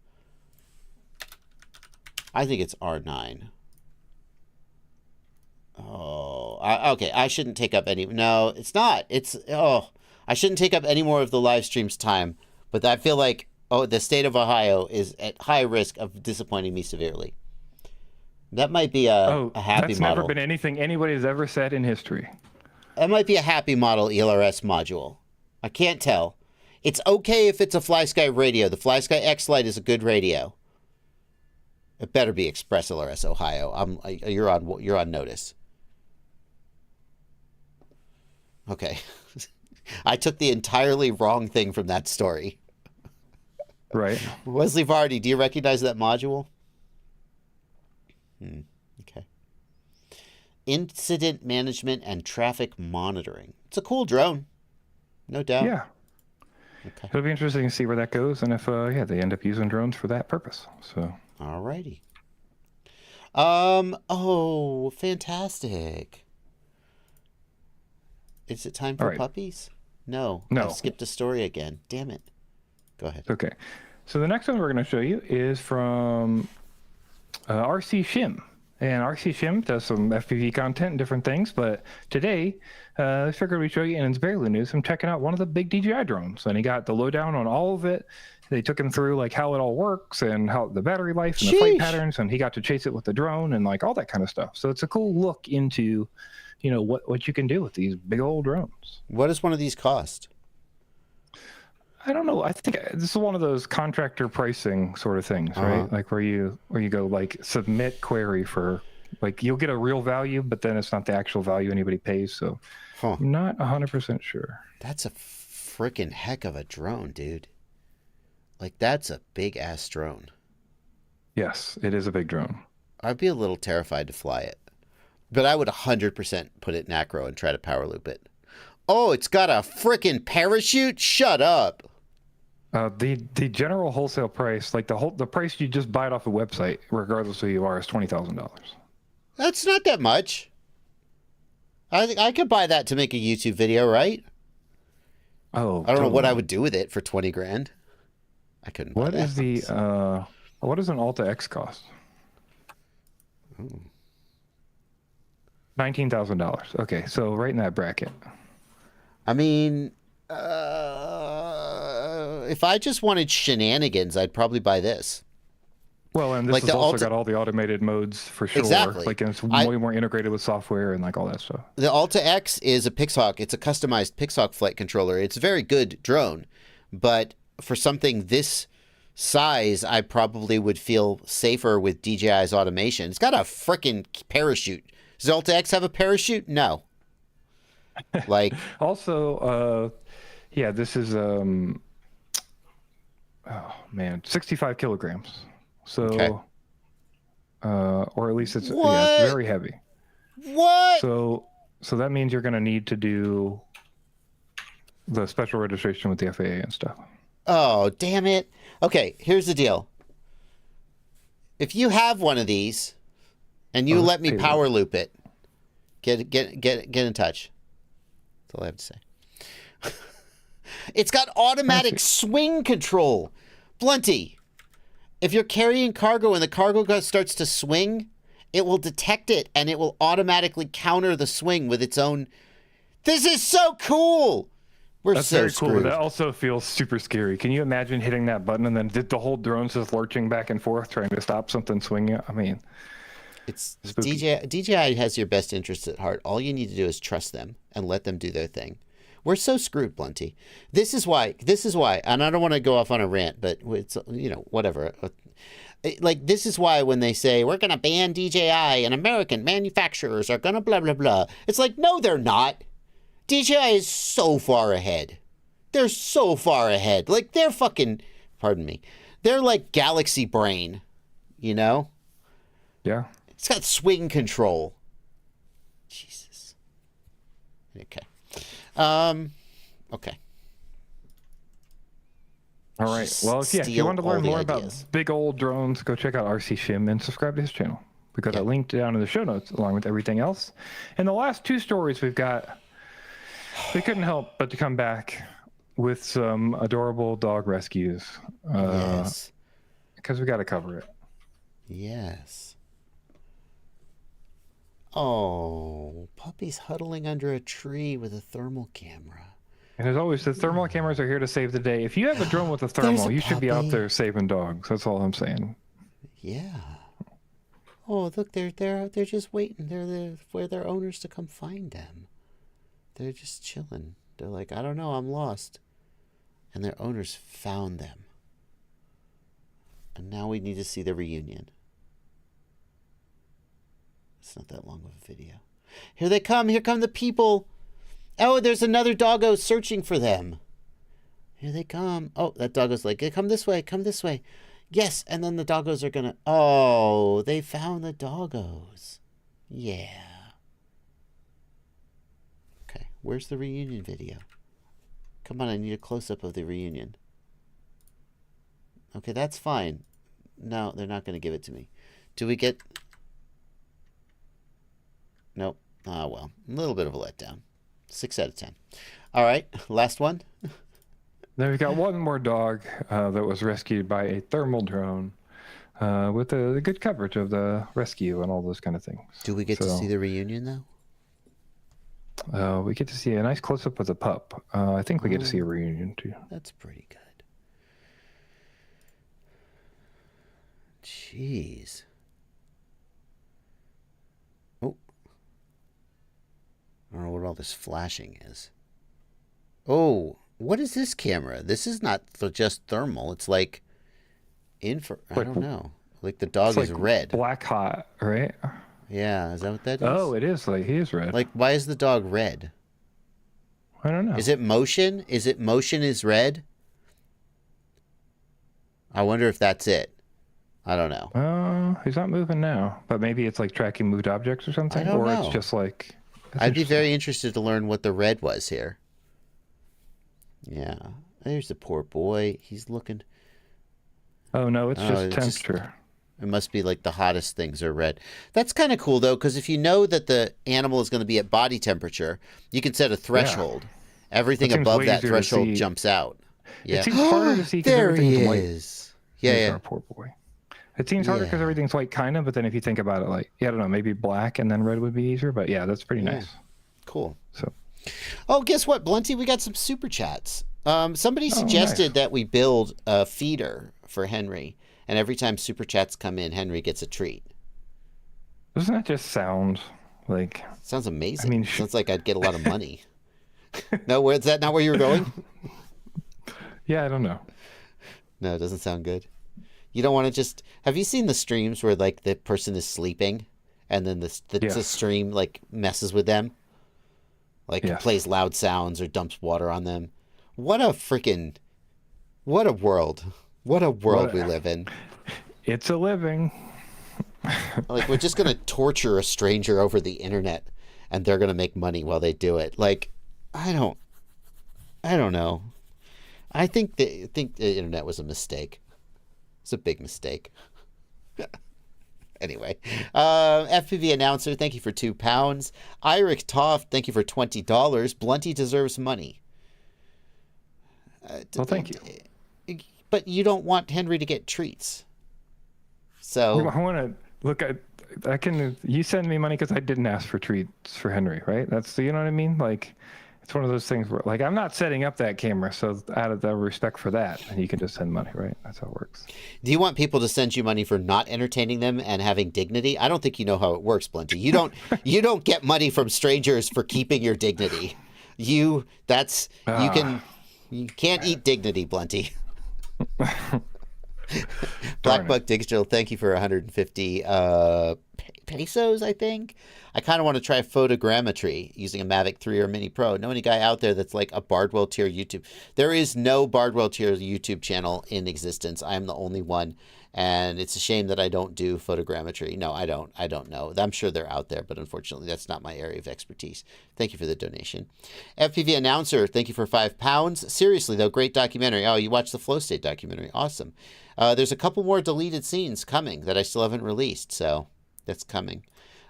I think it's R9. Oh, okay. I shouldn't take up any. No, it's not. I shouldn't take up any more of the live stream's time. But I feel like, the state of Ohio is at high risk of disappointing me severely. That might be a happy model. That's never been anything anybody's ever said in history. That might be a happy model ELRS module. I can't tell. It's okay if it's a FlySky radio. The FlySky X-Lite is a good radio. It better be Express LRS Ohio. You're on notice. Okay. I took the entirely wrong thing from that story. Right. Wesley Vardy, do you recognize that module? Okay. Incident management and traffic monitoring. It's a cool drone. No doubt. Yeah. Okay. It'll be interesting to see where that goes, and if they end up using drones for that purpose. So. Alrighty. Oh, fantastic. Is it time for puppies? No. I skipped a story again. Damn it. Go ahead. Okay. So the next one we're going to show you is from RC Shim. And RC Shim does some FPV content and different things, but today I figured we'd show you in Barely News him checking out one of the big DJI drones. And he got the lowdown on all of it. They took him through like how it all works and how the battery life and the flight patterns, and he got to chase it with the drone and like all that kind of stuff. So it's a cool look into, what you can do with these big old drones. What does one of these cost? I don't know. I think this is one of those contractor pricing sort of things, right? Like where you go like submit query for, like you'll get a real value, but then it's not the actual value anybody pays. So I'm not 100% sure. That's a freaking heck of a drone, dude. Like that's a big ass drone. Yes, it is a big drone. I'd be a little terrified to fly it, but I would 100% put it in acro and try to power loop it. Oh, it's got a freaking parachute? Shut up. The general wholesale price, like the price you just buy it off a website, regardless of who you are, is $20,000. That's not that much. I could buy that to make a YouTube video, right? Oh, I don't know what I would do with it for 20 grand. I couldn't. What does an Alta X cost? $19,000. Okay, so right in that bracket. I mean, if I just wanted shenanigans, I'd probably buy this. Well, and this has also got all the automated modes for sure. Exactly. Like, and it's way more integrated with software and like all that stuff. The Alta X is a Pixhawk. It's a customized Pixhawk flight controller. It's a very good drone, but for something this size, I probably would feel safer with DJI's automation. It's got a freaking parachute. Does Alta X have a parachute? No. Like also, this is 65 kilograms. So, or at least it's very heavy. What? So that means you're going to need to do the special registration with the FAA and stuff. Oh, damn it. Okay, here's the deal. If you have one of these and you let me power loop it, get in touch. That's all I have to say. It's got automatic swing control. Blunty, if you're carrying cargo and the cargo starts to swing, it will detect it and it will automatically counter the swing with its own. This is so cool. That's so very cool. But that also feels super scary. Can you imagine hitting that button and then the whole drone's just lurching back and forth trying to stop something swinging? I mean, it's DJI has your best interests at heart. All you need to do is trust them and let them do their thing. We're so screwed, Blunty. This is why, and I don't want to go off on a rant, but it's, whatever. Like, this is why when they say, we're going to ban DJI and American manufacturers are going to blah, blah, blah. It's like, no, they're not. DJI is so far ahead. They're so far ahead. Like, they're fucking, pardon me, they're like Galaxy Brain, Yeah. It's got swing control. Jesus. Okay. Okay. All right. Well, if you want to learn more about big old drones, go check out RC Shim and subscribe to his channel. We got a link down in the show notes along with everything else. And the last two stories we've got, they couldn't help but to come back with some adorable dog rescues. Yes. Because we got to cover it. Yes. Oh, puppies huddling under a tree with a thermal camera. And as always, the thermal cameras are here to save the day. If you have a drone with a thermal, you should be out there saving dogs. That's all I'm saying. Yeah. Oh, look, they're just waiting. They're there for their owners to come find them. They're just chilling. They're like, I don't know, I'm lost. and their owners found them. And now we need to see the reunion. It's not that long of a video. Here they come. Here come the people. Oh, there's another doggo searching for them. Here they come. Oh, that doggo's like, hey, come this way. Come this way. Yes, and then the doggos are going to... Oh, they found the doggos. Yeah. Okay, where's the reunion video? Come on, I need a close-up of the reunion. Okay, that's fine. No, they're not going to give it to me. Do we get... Nope. Ah, well, a little bit of a letdown. 6 out of 10. All right, last one. Then we got one more dog that was rescued by a thermal drone with a good coverage of the rescue and all those kind of things. Do we get to see the reunion, though? We get to see a nice close-up of the pup. I think we get to see a reunion, too. That's pretty good. Jeez. Oh. I don't know what all this flashing is. Oh, what is this camera? This is not just thermal. It's like infrared. I don't know. Like the dog is red. Black hot, right? Yeah, is that what that is? Oh, it is. Like, he is red. Like, why is the dog red? I don't know. Is it motion? Is it motion is red? I wonder if that's it. I don't know. He's not moving now, but maybe it's like tracking moved objects or something. I don't know. It's just like... I'd be very interested to learn what the red was here. Yeah. There's the poor boy. He's looking... Oh, no, it's just temperature. It must be like the hottest things are red. That's kind of cool, though, because if you know that the animal is going to be at body temperature, you can set a threshold. Yeah. Everything above that threshold jumps out. Yeah. It seems harder to see because everything's white. Yeah. Our poor boy. It seems harder because everything's white, kind of, but then if you think about it, like, I don't know, maybe black and then red would be easier, but yeah, that's pretty nice. Cool. So, oh, guess what, Blunty? We got some super chats. Somebody suggested that we build a feeder for Henry, and every time super chats come in, Henry gets a treat. Doesn't that just sound like... Sounds amazing. I mean, sounds like I'd get a lot of money. No, is that not where you were going? Yeah, I don't know. No, it doesn't sound good. You don't want to just... Have you seen the streams where, like, the person is sleeping and then the stream, like, messes with them? Like, it plays loud sounds or dumps water on them. What a freaking... What a world. What a world we live in. It's a living. Like, we're just going to torture a stranger over the internet and they're going to make money while they do it. Like, I don't know. I think the internet was a mistake. It's a big mistake. Anyway, FPV announcer, thank you for £2. Iric Toft, thank you for $20. Blunty deserves money. Well, thank you. But you don't want Henry to get treats. So I want to look at. You send me money because I didn't ask for treats for Henry, right? You know what I mean? Like, it's one of those things where, like, I'm not setting up that camera, so out of the respect for that, and you can just send money, right? That's how it works. Do you want people to send you money for not entertaining them and having dignity? I don't think you know how it works, Blunty. You don't get money from strangers for keeping your dignity. You can't eat dignity, Blunty. Blackbuck Digital, thank you for 150 pesos, I think. I kind of want to try photogrammetry using a Mavic 3 or Mini Pro. Know any guy out there that's like a Bardwell tier YouTube? There is no Bardwell tier YouTube channel in existence. I am the only one, and it's a shame that I don't do photogrammetry. No, I don't know. I'm sure they're out there, but unfortunately that's not my area of expertise. Thank you for the donation. FPV Announcer, thank you for £5. Seriously though, great documentary. Oh, you watched the Flow State documentary. Awesome. There's a couple more deleted scenes coming that I still haven't released, so that's coming.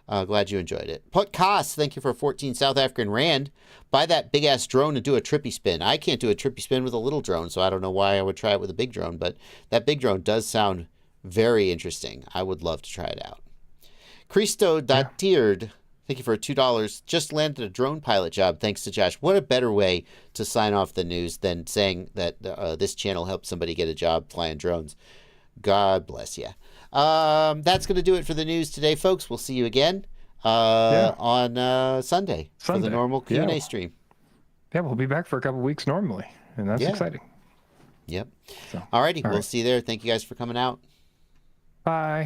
Glad you enjoyed it. Podcast, thank you for 14 South African Rand. Buy that big-ass drone and do a trippy spin. I can't do a trippy spin with a little drone, so I don't know why I would try it with a big drone, but that big drone does sound very interesting. I would love to try it out. Cristo Datiered, thank you for $2. Just landed a drone pilot job, thanks to Josh. What a better way to sign off the news than saying that this channel helped somebody get a job flying drones. God bless you. That's going to do it for the news today, folks. We'll see you again on Sunday for the normal Q&A stream. Yeah, we'll be back for a couple weeks normally, and that's exciting. Yep. So, Alrighty, all we'll right. see you there. Thank you guys for coming out. Bye.